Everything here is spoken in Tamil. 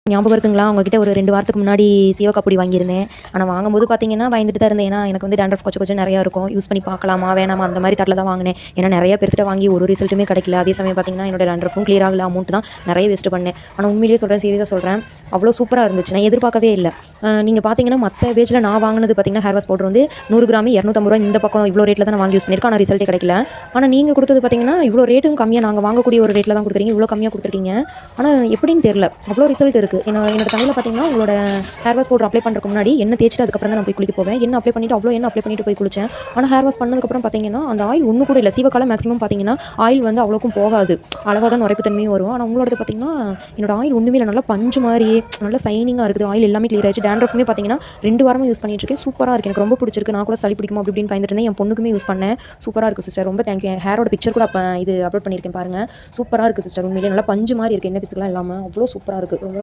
ஞாபகம் இருக்குங்களா? உங்ககிட்ட ஒரு 2 வாரத்துக்கு முன்னாடி சீவக்கா பொடி வாங்கியிருந்தேன். ஆனா வாங்கும்போது பார்த்தீங்கன்னா, பயந்துட்டு தான் இருந்தேன். ஏன்னா, எனக்கு வந்து டாண்ட்ரஃப் கொச்ச கொச்சன்னு நெறையா இருக்கும். யூஸ் பண்ணி பார்க்கலாமா? வேணாமா? அந்த மாரி தாட்ல தான் வாங்குனேன். ஏன்னா நெறைய பேர்கிட்ட வாங்கி ஒரு ரிசல்ட்டுமே கிடைக்கல. அதே சமயம் பார்த்தீங்கன்னா, என்னோட டாண்ட்ரஃப்பும் கிளியர் ஆகல. அமௌண்ட் தான் நெறைய வேஸ்ட் பண்ணேன். ஆனா உண்மையிலேயே சொல்றேன், சீரியஸா சொல்றேன். அவ்ளோ சூப்பரா இருந்துச்சு. நான் எதிர்பார்க்கவே இல்ல. நீங்க பார்த்தீங்கன்னா, மத்த பேஜ்ல நான் வாங்குனது பார்த்தீங்கன்னா, ஹேர் வாஷ் பவுடர் வந்து 100 கிராம் ரூ. 250 இந்த பக்கம் இவ்ளோ ரேட்ல தான் நான் வாங்கி யூஸ் பண்ணியிருக்கேன். ஆனா ரிசல்ட்டே கிடைக்கல. ஆனா நீங்க குடுத்தது பார்த்தீங்கன்னா, இவ்ளோ ரேட்டும் கம்மியா நாங்க வாங்கக்கூடிய ஒரு ரேட்ல தான் குடுக்குறீங்க. இவ்ளோ கம்மியா குடுத்துருக்கீங்க. ஆனா எப்படின்னு தெரியல. அவ்ளோ ரிசல்ட் இருக்கு. என்னோட தலையில பார்த்தீங்கன்னா, உங்களோட ஹேர் வாஷ் பவுடர் அப்ளை பண்ணுறதுக்கு முன்னாடி எண்ணெய் தேய்ச்சிட்டு அதுக்கப்புறம் தான் நான் போய் குளிக்க போவேன். எண்ணெய் அப்ளை பண்ணிட்டு அவ்ளோ எண்ணெய் அப்ளை பண்ணிட்டு போய் குளிச்சேன். ஆனா ஹேர் வாஷ் பண்ணதுக்கப்புறம் பார்த்தீங்கன்னா, அந்த ஆயில் ஒண்ணு கூட இல்ல. சீவக்கால மேக்ஸிமம் பார்த்தீங்கன்னா, ஆயில் வந்து அவ்வளோக்கும் போகாது. அளவா தான் நுரைப்பு தன்மையும் வரும். ஆனா உங்களோடது பார்த்தீங்கன்னா, என்னோட ஆயில் ஒண்ணுமே இல்ல. நல்லா பஞ்சு மாரியே நல்லா ஷைனிங்கா இருக்குது. ஆயில் எல்லாமே கிளியர் ஆயிடுச்சு. டாண்ட்ரஃப்மே பார்த்தீங்கன்னா, 2 வாரமா யூஸ் பண்ணிட்டு இருக்கேன். சூப்பரா இருக்கு. எனக்கு ரொம்ப பிடிச்சிருக்கு. நான் கூட சளி பிடிக்குமோ அப்படி இப்படின்னு பயந்துட்டு இருந்தேன். என் பொண்ணுக்குமே யூஸ் பண்ணேன். சூப்பரா இருக்கு சிஸ்டர். ரொம்ப தேங்க் யூ. என் ஹேரோட பிக்சர் கூட இது அப்லோட் பண்ணியிருக்கேன் பாருங்க. சூப்பரா இருக்கு சிஸ்டர். உண்மையிலேயே நல்லா பஞ்சு மாரி இருக்கு. எண்ணெய் பிசுக்குலாம் இல்லாம அவ்ளோ சூப்பரா இருக்கு. ரொம்ப